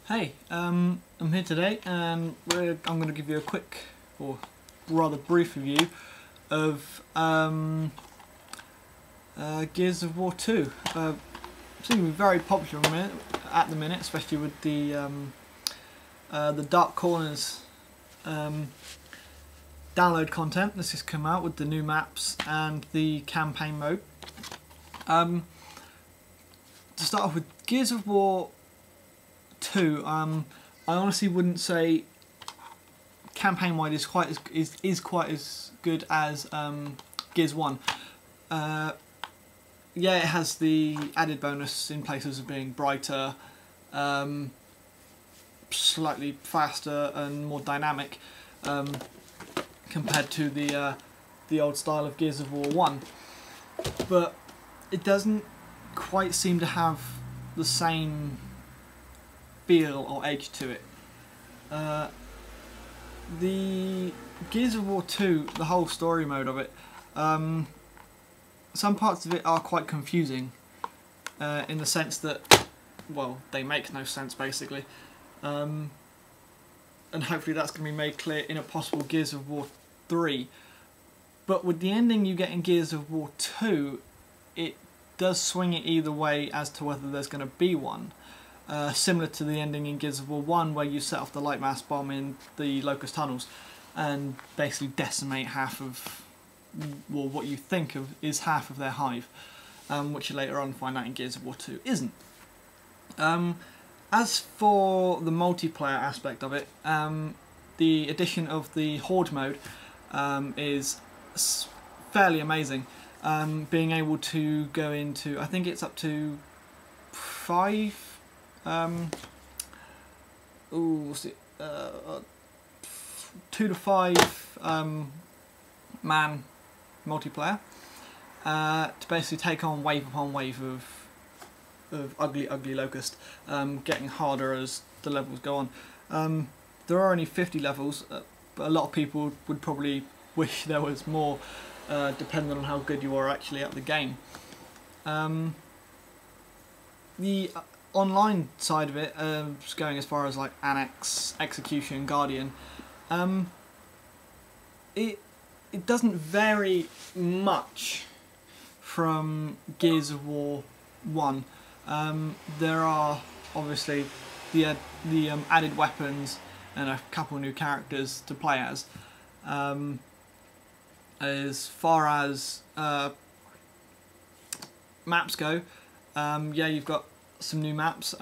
Hey, I'm here today and I'm going to give you a quick or rather brief review of Gears of War 2. Seems to be very popular at the minute, especially with the Dark Corners download content that's just come out with the new maps and the campaign mode. To start off with, Gears of War 2, I honestly wouldn't say campaign-wide is quite as good as Gears 1. Yeah, it has the added bonus in places of being brighter, slightly faster and more dynamic compared to the old style of Gears of War 1, but it doesn't quite seem to have the same feel or edge to it. The Gears of War 2, the whole story mode of it, some parts of it are quite confusing in the sense that, well, they make no sense basically, and hopefully that's going to be made clear in a possible Gears of War 3. But with the ending you get in Gears of War 2, it does swing it either way as to whether there's going to be one. Similar to the ending in Gears of War 1, where you set off the light mass bomb in the Locust tunnels and basically decimate half of, well, what you think of is half of their hive, which you later on find out in Gears of War 2 isn't. As for the multiplayer aspect of it, the addition of the Horde mode is fairly amazing. Being able to go into, I think it's up to 5 2 to 5 man multiplayer to basically take on wave upon wave of ugly Locust, getting harder as the levels go on. There are only 50 levels, but a lot of people would probably wish there was more, depending on how good you are actually at the game. The online side of it, just going as far as like Annex, Execution, Guardian, it doesn't vary much from Gears of War 1. There are obviously the added weapons and a couple new characters to play as. As far as maps go, yeah, you've got some new maps.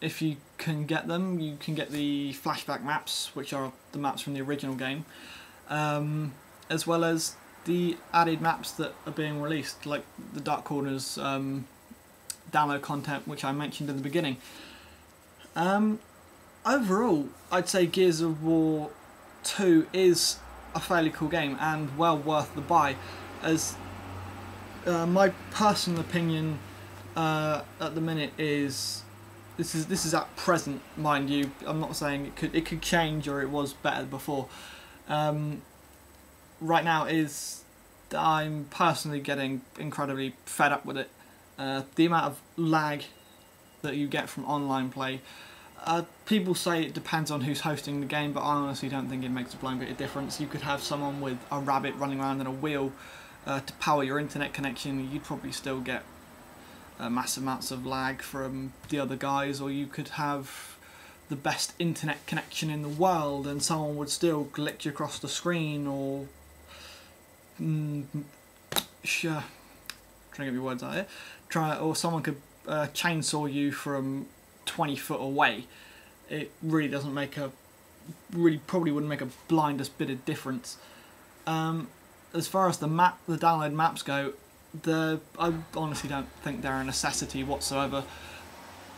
If you can get them, you can get the flashback maps, which are the maps from the original game, as well as the added maps that are being released, like the Dark Corners download content, which I mentioned in the beginning. Overall, I'd say Gears of War 2 is a fairly cool game and well worth the buy. As my personal opinion at the minute is, this is at present, mind you. I'm not saying it could change or it was better before. Right now I'm personally getting incredibly fed up with it. The amount of lag that you get from online play. People say it depends on who's hosting the game, but I honestly don't think it makes a blind bit of difference. You could have someone with a rabbit running around in a wheel to power your internet connection, you'd probably still get massive amounts of lag from the other guys, or you could have the best internet connection in the world and someone would still glitch across the screen, or sure, trying to get my words out here. Or someone could chainsaw you from 20 foot away. It really doesn't make probably wouldn't make a blindest bit of difference. As far as the download maps go, I honestly don't think they're a necessity whatsoever.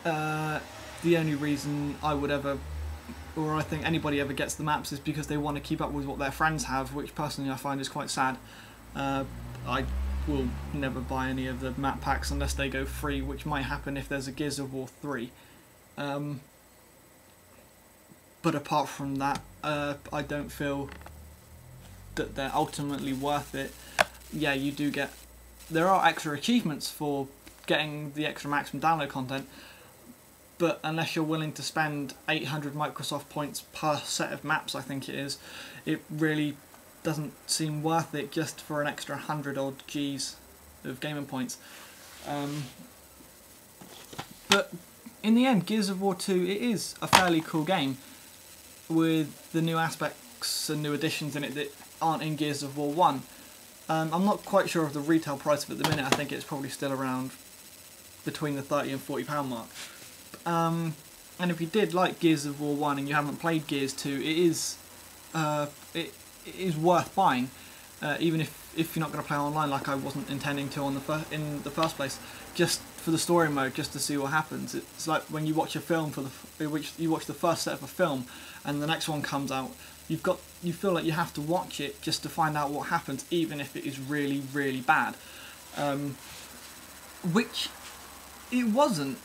The only reason I would ever, or I think anybody ever gets the maps, is because they want to keep up with what their friends have, which personally I find is quite sad. I will never buy any of the map packs unless they go free, which might happen if there's a Gears of War 3. But apart from that, I don't feel that they're ultimately worth it. Yeah, you do get, there are extra achievements for getting the extra maximum download content, but unless you're willing to spend 800 Microsoft points per set of maps, I think it is, it really doesn't seem worth it just for an extra 100 odd Gs of gaming points. But in the end, Gears of War 2, it is a fairly cool game with the new aspects and new additions in it that aren't in Gears of War 1. I'm not quite sure of the retail price of it at the minute. I think it's probably still around between the £30 and £40 mark. And if you did like Gears of War 1 and you haven't played Gears 2, it is worth buying, even if you're not going to play online like I wasn't intending to in the first place, just for the story mode, just to see what happens. It's like when you watch a film you watch the first set of a film and the next one comes out, you feel like you have to watch it just to find out what happens, even if it is really, really bad. Which it wasn't.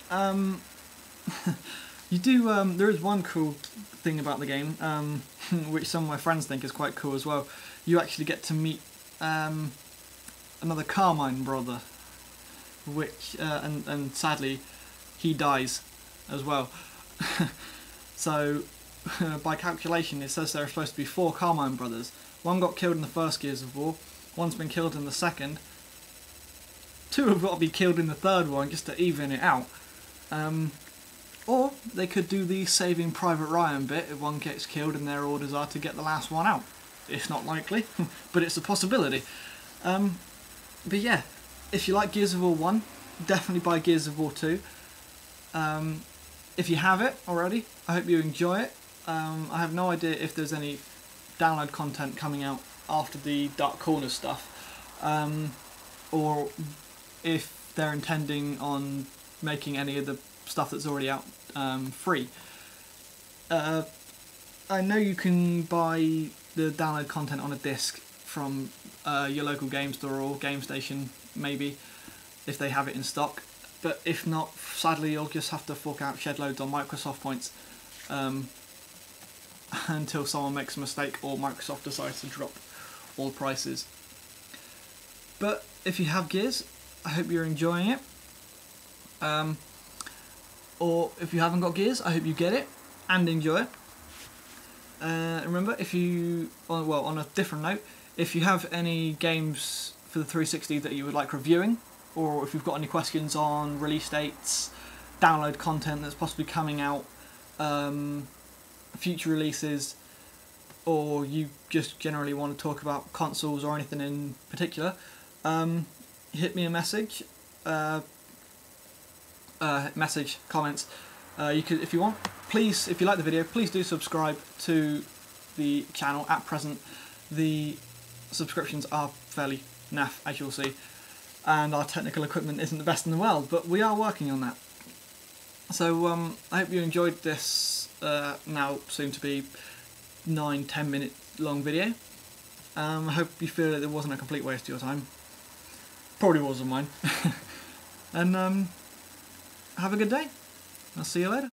You do. There is one cool thing about the game, which some of my friends think is quite cool as well. You actually get to meet another Carmine brother, which and sadly he dies as well. So by calculation, it says there are supposed to be 4 Carmine brothers. One got killed in the first Gears of War. One's been killed in the second. 2 have got to be killed in the third one just to even it out. Or they could do the Saving Private Ryan bit if one gets killed and their orders are to get the last one out. It's not likely, but it's a possibility. But yeah, if you like Gears of War 1, definitely buy Gears of War 2. If you have it already, I hope you enjoy it. I have no idea if there's any download content coming out after the Dark Corners stuff, or if they're intending on making any of the stuff that's already out free. I know you can buy the download content on a disc from your local game store or game station, maybe, if they have it in stock. But if not, sadly you'll just have to fork out shed loads on Microsoft points until someone makes a mistake or Microsoft decides to drop all prices. But if you have Gears, I hope you're enjoying it. Or if you haven't got Gears, I hope you get it and enjoy it. Remember, on a different note, if you have any games for the 360 that you would like reviewing, or if you've got any questions on release dates, download content that's possibly coming out, future releases, or you just generally want to talk about consoles or anything in particular, hit me a message. Comments. You could, if you want. Please, if you like the video, please do subscribe to the channel. At present, the subscriptions are fairly naff, as you'll see, and our technical equipment isn't the best in the world, but we are working on that. So I hope you enjoyed this now soon to be 9-10 minute long video. I hope you feel that it wasn't a complete waste of your time. Probably wasn't mine. And have a good day. I'll see you later.